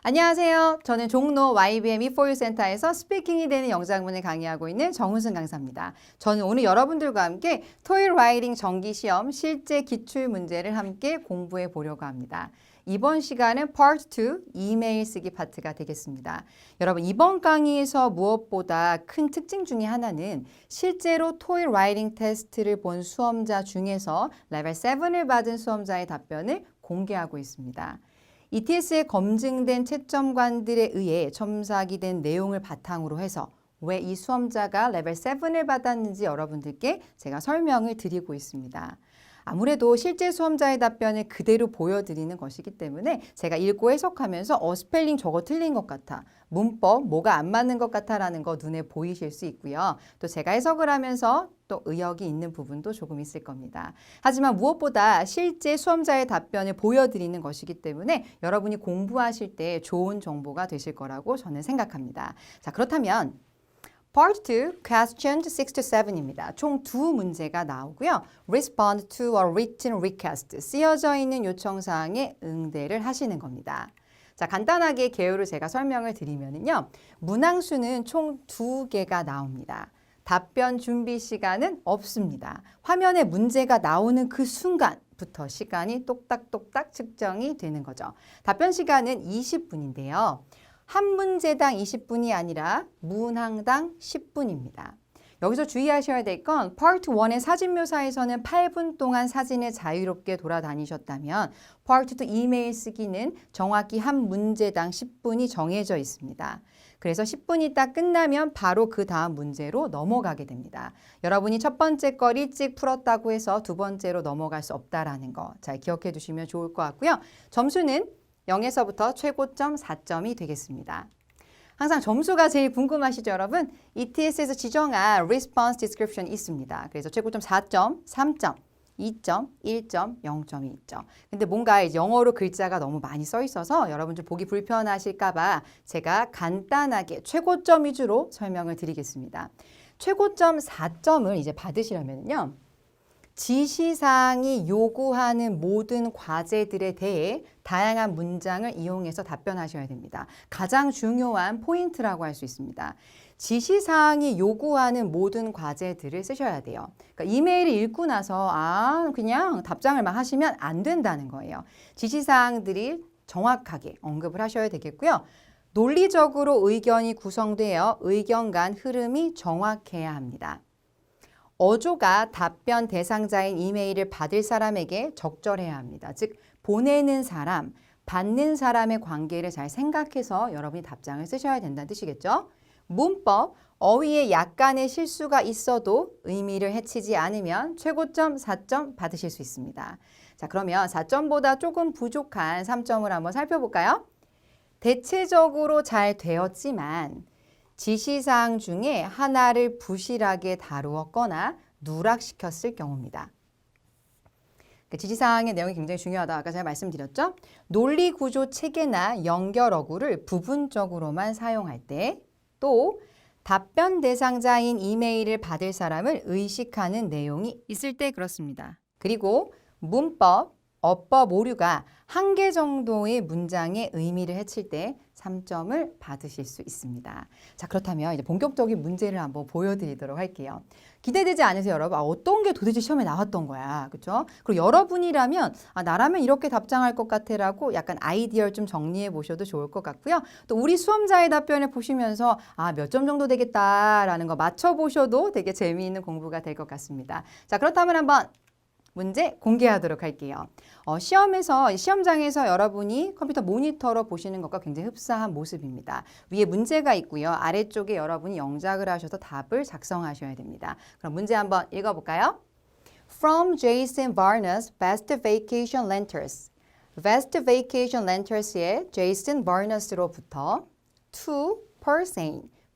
안녕하세요. 저는 종로 YBM E4U 센터에서 스피킹이 되는 영상문을 강의하고 있는 정훈승 강사입니다. 저는 오늘 여러분들과 함께 토익 라이팅 정기시험 실제 기출 문제를 함께 공부해 보려고 합니다. 이번 시간은 Part 2 이메일 쓰기 파트가 되겠습니다. 여러분 이번 강의에서 무엇보다 큰 특징 중에 하나는 실제로 토익 라이팅 테스트를 본 수험자 중에서 레벨 7을 받은 수험자의 답변을 공개하고 있습니다. ETS에 검증된 채점관들에 의해 첨삭이 된 내용을 바탕으로 해서 왜 이 수험자가 레벨 7을 받았는지 여러분들께 제가 설명을 드리고 있습니다. 아무래도 실제 수험자의 답변을 그대로 보여드리는 것이기 때문에 제가 읽고 해석하면서 스펠링 저거 틀린 것 같아, 문법 뭐가 안 맞는 것 같아라는 거 눈에 보이실 수 있고요. 또 제가 해석을 하면서 또 의역이 있는 부분도 조금 있을 겁니다. 하지만 무엇보다 실제 수험자의 답변을 보여드리는 것이기 때문에 여러분이 공부하실 때 좋은 정보가 되실 거라고 저는 생각합니다. 자, 그렇다면 Part 2, questions 6 to 7입니다. 총 두 문제가 나오고요. Respond to a written request, 쓰여져 있는 요청사항에 응대를 하시는 겁니다. 자, 간단하게 개요를 제가 설명을 드리면요. 문항수는 총 2개가 나옵니다. 답변 준비 시간은 없습니다. 화면에 문제가 나오는 그 순간부터 시간이 똑딱똑딱 측정이 되는 거죠. 답변 시간은 20분인데요. 한 문제당 20분이 아니라 문항당 10분입니다. 여기서 주의하셔야 될 건 Part 1의 사진 묘사에서는 8분 동안 사진에 자유롭게 돌아다니셨다면 Part 2 이메일 쓰기는 정확히 한 문제당 10분이 정해져 있습니다. 그래서 10분이 딱 끝나면 바로 그 다음 문제로 넘어가게 됩니다. 여러분이 첫 번째 걸 일찍 풀었다고 해서 두 번째로 넘어갈 수 없다라는 거 잘 기억해 두시면 좋을 것 같고요. 점수는 0에서부터 최고점 4점이 되겠습니다. 항상 점수가 제일 궁금하시죠, 여러분? ETS에서 지정한 Response Description이 있습니다. 그래서 최고점 4점, 3점, 2점, 1점, 0점이 있죠. 근데 뭔가 이제 영어로 글자가 너무 많이 써 있어서 여러분들 보기 불편하실까 봐 제가 간단하게 최고점 위주로 설명을 드리겠습니다. 최고점 4점을 이제 받으시려면요. 지시사항이 요구하는 모든 과제들에 대해 다양한 문장을 이용해서 답변하셔야 됩니다. 가장 중요한 포인트라고 할 수 있습니다. 지시사항이 요구하는 모든 과제들을 쓰셔야 돼요. 그러니까 이메일을 읽고 나서 그냥 답장을 막 하시면 안 된다는 거예요. 지시사항들이 정확하게 언급을 하셔야 되겠고요. 논리적으로 의견이 구성되어 의견 간 흐름이 정확해야 합니다. 어조가 답변 대상자인 이메일을 받을 사람에게 적절해야 합니다. 즉 보내는 사람, 받는 사람의 관계를 잘 생각해서 여러분이 답장을 쓰셔야 된다는 뜻이겠죠. 문법, 어휘에 약간의 실수가 있어도 의미를 해치지 않으면 최고점 4점 받으실 수 있습니다. 자, 그러면 4점보다 조금 부족한 3점을 한번 살펴볼까요? 대체적으로 잘 되었지만 지시사항 중에 하나를 부실하게 다루었거나 누락시켰을 경우입니다. 지시사항의 내용이 굉장히 중요하다. 아까 제가 말씀드렸죠? 논리구조 체계나 연결어구를 부분적으로만 사용할 때, 또 답변 대상자인 이메일을 받을 사람을 의식하는 내용이 있을 때 그렇습니다. 그리고 문법, 어법 오류가 한 개 정도의 문장의 의미를 해칠 때 3점을 받으실 수 있습니다. 자, 그렇다면 이제 본격적인 문제를 한번 보여드리도록 할게요. 기대되지 않으세요, 여러분? 어떤 게 도대체 시험에 나왔던 거야, 그렇죠? 그리고 여러분이라면 나라면 이렇게 답장할 것 같아라고 약간 아이디어를 좀 정리해 보셔도 좋을 것 같고요. 또 우리 수험자의 답변을 보시면서 몇 점 정도 되겠다라는 거 맞춰보셔도 되게 재미있는 공부가 될 것 같습니다. 자, 그렇다면 한번 문제 공개하도록 할게요. 시험장에서 여러분이 컴퓨터 모니터로 보시는 것과 굉장히 흡사한 모습입니다. 위에 문제가 있고요. 아래쪽에 여러분이 영작을 하셔서 답을 작성하셔야 됩니다. 그럼 문제 한번 읽어볼까요? From Jason Barnes' Best Vacation Rentals. Best Vacation Rentals의 Jason Barnes로부터 to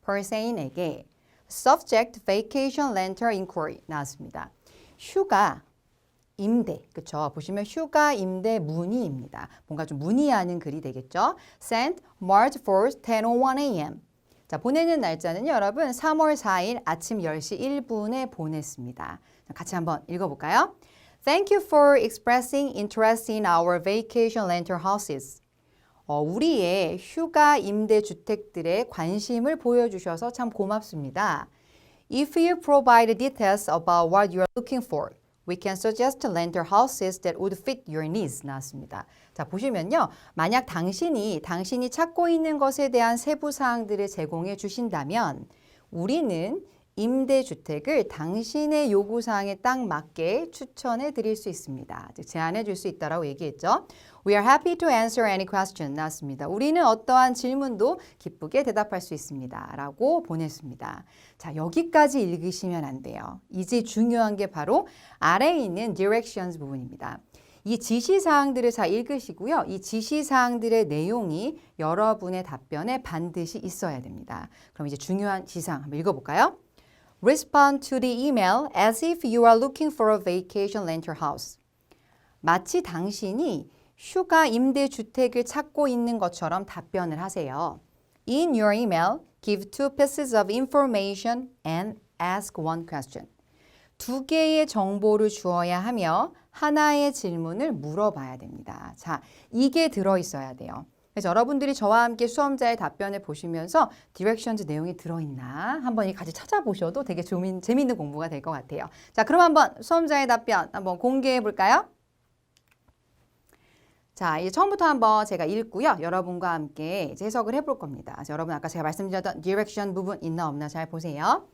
Persain에게 Subject Vacation Rental Inquiry 나왔습니다. 휴가 임대, 그쵸? 보시면 휴가 임대 문의입니다. 뭔가 좀 문의하는 글이 되겠죠? Sent March 4th, 10:01 a.m. 자, 보내는 날짜는요, 여러분 3월 4일 아침 10시 1분에 보냈습니다. 같이 한번 읽어볼까요? Thank you for expressing interest in our vacation rental houses. 우리의 휴가 임대주택들에 관심을 보여주셔서 참 고맙습니다. If you provide details about what you are looking for, we can suggest renter houses that would fit your needs. 나왔습니다. 자, 보시면요. 만약 당신이 찾고 있는 것에 대한 세부 사항들을 제공해 주신다면 우리는 임대주택을 당신의 요구사항에 딱 맞게 추천해 드릴 수 있습니다. 즉, 제안해 줄 수 있다라고 얘기했죠. We are happy to answer any question. 나왔습니다. 우리는 어떠한 질문도 기쁘게 대답할 수 있습니다. 라고 보냈습니다. 자, 여기까지 읽으시면 안 돼요. 이제 중요한 게 바로 아래에 있는 directions 부분입니다. 이 지시사항들을 잘 읽으시고요. 이 지시사항들의 내용이 여러분의 답변에 반드시 있어야 됩니다. 그럼 이제 중요한 지시사항 한번 읽어볼까요? Respond to the email as if you are looking for a vacation rental house. 마치 당신이 휴가 임대주택을 찾고 있는 것처럼 답변을 하세요. In your email, give two pieces of information and ask one question. 두 개의 정보를 주어야 하며 하나의 질문을 물어봐야 됩니다. 자, 이게 들어있어야 돼요. 그래서 여러분들이 저와 함께 수험자의 답변을 보시면서 디렉션즈 내용이 들어있나 한번 같이 찾아보셔도 되게 재미있는 공부가 될 것 같아요. 자, 그럼 한번 수험자의 답변 한번 공개해 볼까요? 자, 이제 처음부터 한번 제가 읽고요. 여러분과 함께 이제 해석을 해볼 겁니다. 그래서 여러분 아까 제가 말씀드렸던 디렉션 부분 있나 없나 잘 보세요.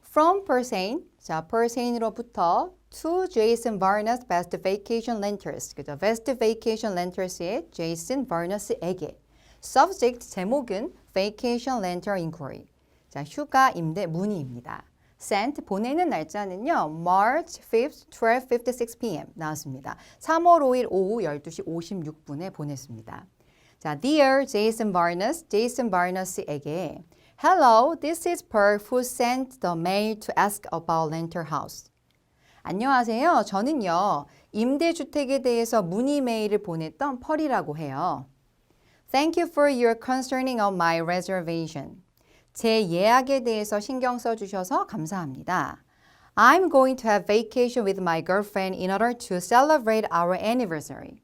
From Persane, 자, Persane으로부터 to Jason Varnas Best Vacation Renters, 그죠? Best Vacation Renters의 Jason Varnas에게. Subject 제목은 Vacation Renter Inquiry. 자, 휴가 임대 문의입니다. Sent 보내는 날짜는요. March 5th, 12:56 p.m. 나왔습니다. 3월 5일 오후 12시 56분에 보냈습니다. 자, Dear Jason Varnas, Jason Varnas에게 Hello, this is Per who sent the mail to ask about rental house. 안녕하세요. 저는요. 임대주택에 대해서 문의 메일을 보냈던 펄이라고 해요. Thank you for your concerning of my reservation. 제 예약에 대해서 신경 써주셔서 감사합니다. I'm going to have vacation with my girlfriend in order to celebrate our anniversary.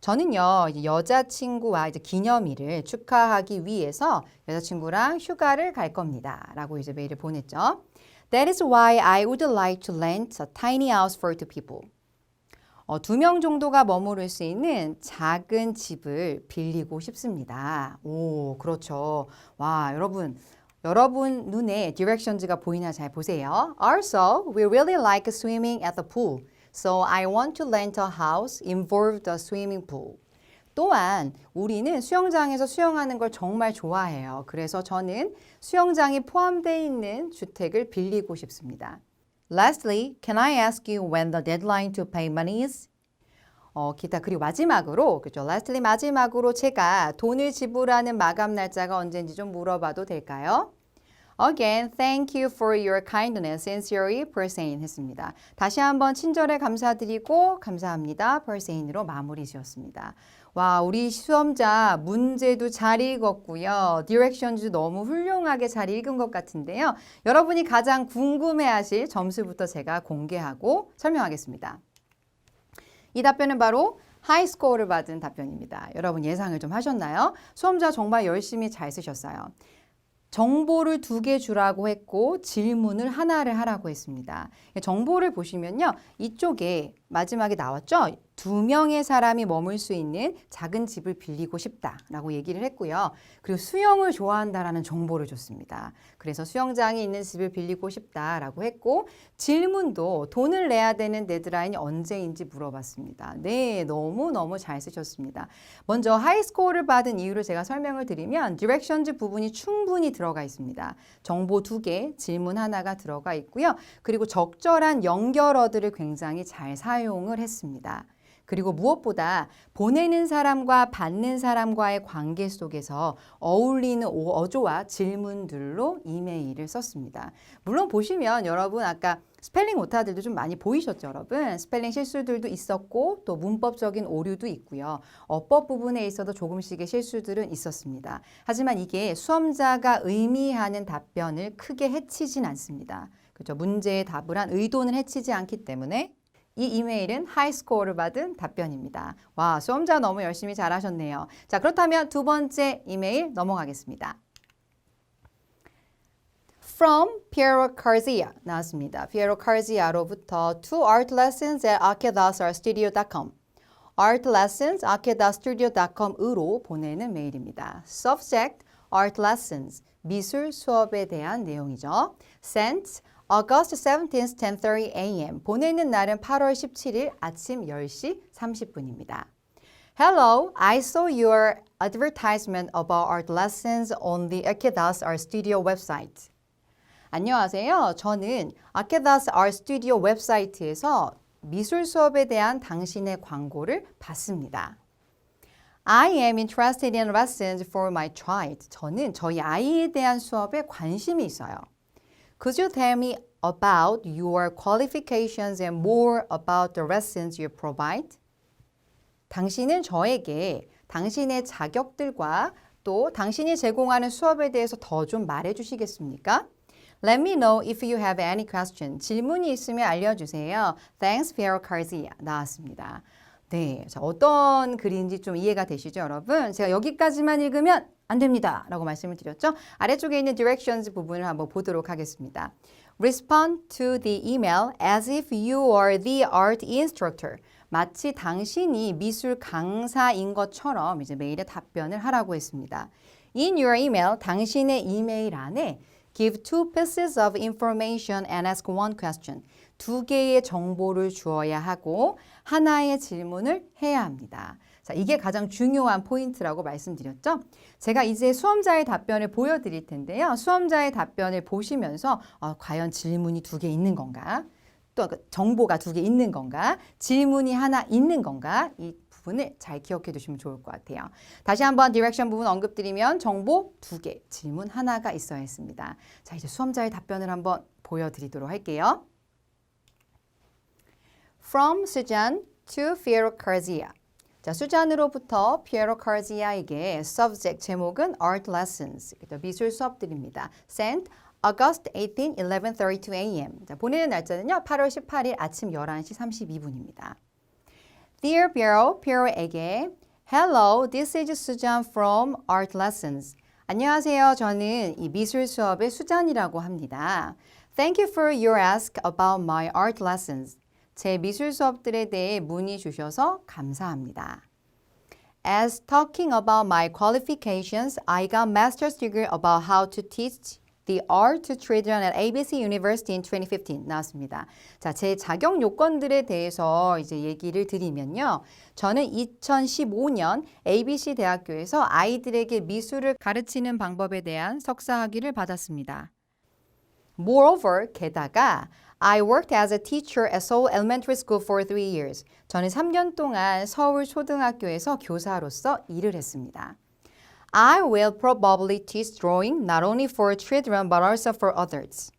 저는요, 여자친구와 이제 기념일을 축하하기 위해서 여자친구랑 휴가를 갈 겁니다. 라고 이제 메일을 보냈죠. That is why I would like to rent a tiny house for two people. 2명 정도가 머무를 수 있는 작은 집을 빌리고 싶습니다. 오, 그렇죠. 와, 여러분 눈에 디렉션즈가 보이나 잘 보세요. Also, we really like swimming at the pool. So I want to rent a house involved a swimming pool. 또한 우리는 수영장에서 수영하는 걸 정말 좋아해요. 그래서 저는 수영장이 포함되어 있는 주택을 빌리고 싶습니다. Lastly, can I ask you when the deadline to pay money is? 그리고 마지막으로, 그죠? Lastly, 마지막으로 제가 돈을 지불하는 마감 날짜가 언제인지 좀 물어봐도 될까요? Again, thank you for your kindness. Sincerely, Persane 했습니다. 다시 한번 친절에 감사드리고 감사합니다. Persane으로 마무리 지었습니다. 와, 우리 수험자 문제도 잘 읽었고요. 디렉션도 너무 훌륭하게 잘 읽은 것 같은데요. 여러분이 가장 궁금해하실 점수부터 제가 공개하고 설명하겠습니다. 이 답변은 바로 하이스코어를 받은 답변입니다. 여러분 예상을 좀 하셨나요? 수험자 정말 열심히 잘 쓰셨어요. 정보를 2개 주라고 했고 질문을 하나를 하라고 했습니다. 정보를 보시면요. 이쪽에 마지막에 나왔죠. 2명의 사람이 머물 수 있는 작은 집을 빌리고 싶다라고 얘기를 했고요. 그리고 수영을 좋아한다라는 정보를 줬습니다. 그래서 수영장이 있는 집을 빌리고 싶다라고 했고 질문도 돈을 내야 되는 데드라인이 언제인지 물어봤습니다. 네, 너무너무 잘 쓰셨습니다. 먼저 하이스코어를 받은 이유를 제가 설명을 드리면 디렉션즈 부분이 충분히 들어가 있습니다. 정보 2개, 질문 하나가 들어가 있고요. 그리고 적절한 연결어들을 굉장히 잘 사용을 했습니다. 그리고 무엇보다 보내는 사람과 받는 사람과의 관계 속에서 어울리는 어조와 질문들로 이메일을 썼습니다. 물론 보시면 여러분 아까 스펠링 오타들도 좀 많이 보이셨죠, 여러분? 스펠링 실수들도 있었고 또 문법적인 오류도 있고요. 어법 부분에 있어도 조금씩의 실수들은 있었습니다. 하지만 이게 수험자가 의미하는 답변을 크게 해치진 않습니다. 그렇죠? 문제의 답을 한 의도는 해치지 않기 때문에 이 이메일은 하이스코어를 받은 답변입니다. 와, 수험자 너무 열심히 잘하셨네요. 자, 그렇다면 두 번째 이메일 넘어가겠습니다. From Piero Carzia 나왔습니다. Piero Carzia로부터 to artlessons@arkedasarstudio.com artlessons@arkedasstudio.com으로 보내는 메일입니다. Subject Art Lessons 미술 수업에 대한 내용이죠. Sent August 17th, 10:30 a.m. 보내는 날은 8월 17일 아침 10시 30분입니다. Hello, I saw your advertisement about art lessons on the Arkedas Art Studio website. 안녕하세요. 저는 Arkedas Art Studio 웹사이트에서 미술 수업에 대한 당신의 광고를 봤습니다. I am interested in lessons for my child. 저는 저희 아이에 대한 수업에 관심이 있어요. Could you tell me about your qualifications and more about the lessons you provide? 당신은 저에게 당신의 자격들과 또 당신이 제공하는 수업에 대해서 더 좀 말해 주시겠습니까? Let me know if you have any question. 질문이 있으면 알려주세요. Thanks, Piero Carzia. 나왔습니다. 네, 자, 어떤 글인지 좀 이해가 되시죠, 여러분? 제가 여기까지만 읽으면 안 됩니다. 라고 말씀을 드렸죠. 아래쪽에 있는 directions 부분을 한번 보도록 하겠습니다. Respond to the email as if you are the art instructor. 마치 당신이 미술 강사인 것처럼 이제 메일에 답변을 하라고 했습니다. In your email, 당신의 이메일 안에 Give two pieces of information and ask one question. 두 개의 정보를 주어야 하고 하나의 질문을 해야 합니다. 자, 이게 가장 중요한 포인트라고 말씀드렸죠. 제가 이제 수험자의 답변을 보여드릴 텐데요. 수험자의 답변을 보시면서 과연 질문이 두 개 있는 건가? 또 정보가 두 개 있는 건가? 질문이 하나 있는 건가? 이 부분을 잘 기억해 두시면 좋을 것 같아요. 다시 한번 디렉션 부분 언급드리면 정보 두 개, 질문 하나가 있어야 했습니다. 자, 이제 수험자의 답변을 한번 보여드리도록 할게요. From Susan to Piero Carzia. 자, 수잔으로부터 Piero Carzia에게 subject 제목은 Art Lessons, 미술 수업들입니다. Sent August 18, 11:32 a.m. 자, 보내는 날짜는요, 8월 18일 아침 11시 32분입니다. Dear Piero, Piero에게 Hello, this is Susan from Art Lessons. 안녕하세요. 저는 이 미술 수업의 수잔이라고 합니다. Thank you for your ask about my art lessons. 제 미술 수업들에 대해 문의 주셔서 감사합니다. As talking about my qualifications, I got master's degree about how to teach the art to children at ABC University in 2015 나왔습니다. 자, 제 자격 요건들에 대해서 이제 얘기를 드리면요. 저는 2015년 ABC 대학교에서 아이들에게 미술을 가르치는 방법에 대한 석사 학위를 받았습니다. Moreover, 게다가 I worked as a teacher at Seoul Elementary School for 3 years. 저는 3년 동안 서울 초등학교에서 교사로서 일을 했습니다. I will probably teach drawing not only for children but also for others.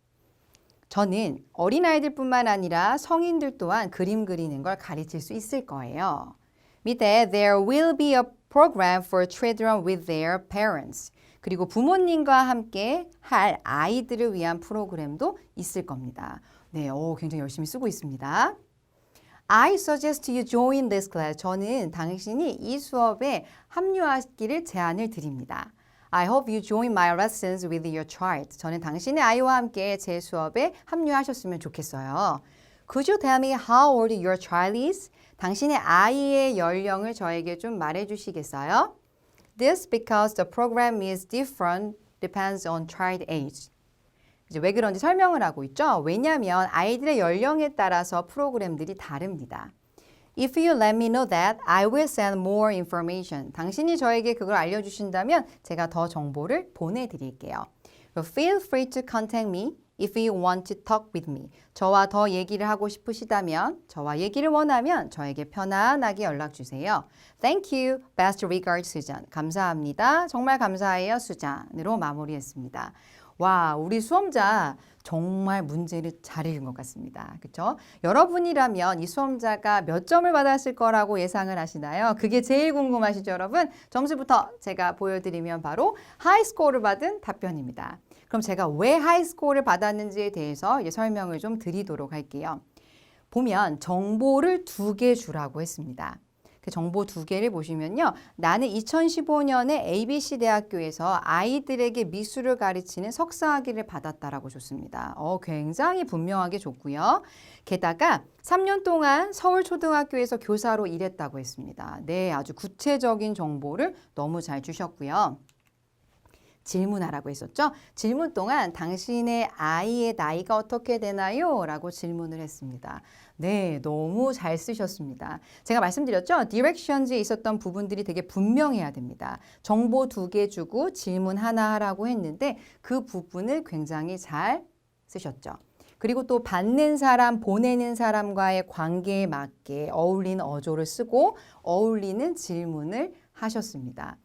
저는 어린아이들뿐만 아니라 성인들 또한 그림 그리는 걸 가르칠 수 있을 거예요. 밑에 there will be a program for children with their parents. 그리고 부모님과 함께 할 아이들을 위한 프로그램도 있을 겁니다. 네, 굉장히 열심히 쓰고 있습니다. I suggest you join this class. 저는 당신이 이 수업에 합류하기를 제안을 드립니다. I hope you join my lessons with your child. 저는 당신의 아이와 함께 제 수업에 합류하셨으면 좋겠어요. Could you tell me how old your child is? 당신의 아이의 연령을 저에게 좀 말해 주시겠어요? This because the program is different depends on child age. 이제 왜 그런지 설명을 하고 있죠. 왜냐하면 아이들의 연령에 따라서 프로그램들이 다릅니다. If you let me know that, I will send more information. 당신이 저에게 그걸 알려주신다면 제가 더 정보를 보내드릴게요. Feel free to contact me if you want to talk with me. 저와 더 얘기를 하고 싶으시다면, 저와 얘기를 원하면 저에게 편안하게 연락주세요. Thank you. Best regards, Susan. 감사합니다. 정말 감사해요, 수잔으로 마무리했습니다. 와, 우리 수험자 정말 문제를 잘 읽은 것 같습니다. 그렇죠? 여러분이라면 이 수험자가 몇 점을 받았을 거라고 예상을 하시나요? 그게 제일 궁금하시죠, 여러분? 점수부터 제가 보여드리면 바로 하이스코어를 받은 답변입니다. 그럼 제가 왜 하이스코어를 받았는지에 대해서 이제 설명을 좀 드리도록 할게요. 보면 정보를 2개 주라고 했습니다. 그 정보 2개를 보시면요. 나는 2015년에 ABC 대학교에서 아이들에게 미술을 가르치는 석사학위를 받았다라고 줬습니다. 굉장히 분명하게 줬고요. 게다가 3년 동안 서울초등학교에서 교사로 일했다고 했습니다. 네, 아주 구체적인 정보를 너무 잘 주셨고요. 질문하라고 했었죠. 질문 동안 당신의 아이의 나이가 어떻게 되나요? 라고 질문을 했습니다. 네, 너무 잘 쓰셨습니다. 제가 말씀드렸죠. 디렉션즈에 있었던 부분들이 되게 분명해야 됩니다. 정보 2개 주고 질문 하나 하라고 했는데 그 부분을 굉장히 잘 쓰셨죠. 그리고 또 받는 사람, 보내는 사람과의 관계에 맞게 어울리는 어조를 쓰고 어울리는 질문을 하셨습니다.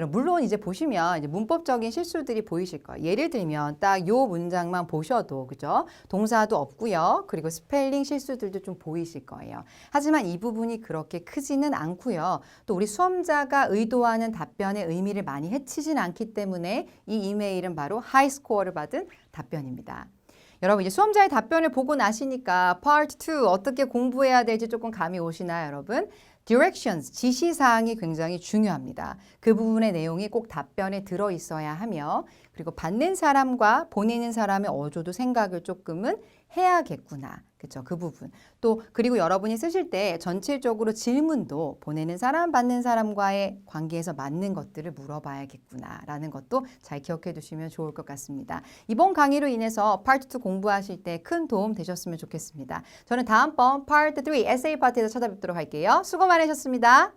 물론 이제 보시면 이제 문법적인 실수들이 보이실 거예요. 예를 들면 딱 요 문장만 보셔도 그죠? 동사도 없고요. 그리고 스펠링 실수들도 좀 보이실 거예요. 하지만 이 부분이 그렇게 크지는 않고요. 또 우리 수험자가 의도하는 답변의 의미를 많이 해치진 않기 때문에 이 이메일은 바로 하이 스코어를 받은 답변입니다. 여러분 이제 수험자의 답변을 보고 나시니까 Part 2 어떻게 공부해야 될지 조금 감이 오시나요, 여러분? Directions, 지시사항이 굉장히 중요합니다. 그 부분의 내용이 꼭 답변에 들어있어야 하며 그리고 받는 사람과 보내는 사람의 어조도 생각을 조금은 해야겠구나. 그렇죠? 그 부분. 또 그리고 여러분이 쓰실 때 전체적으로 질문도 보내는 사람, 받는 사람과의 관계에서 맞는 것들을 물어봐야겠구나라는 것도 잘 기억해 두시면 좋을 것 같습니다. 이번 강의로 인해서 Part 2 공부하실 때 큰 도움 되셨으면 좋겠습니다. 저는 다음번 Part 3 에세이 파트에서 찾아뵙도록 할게요. 수고 많으셨습니다.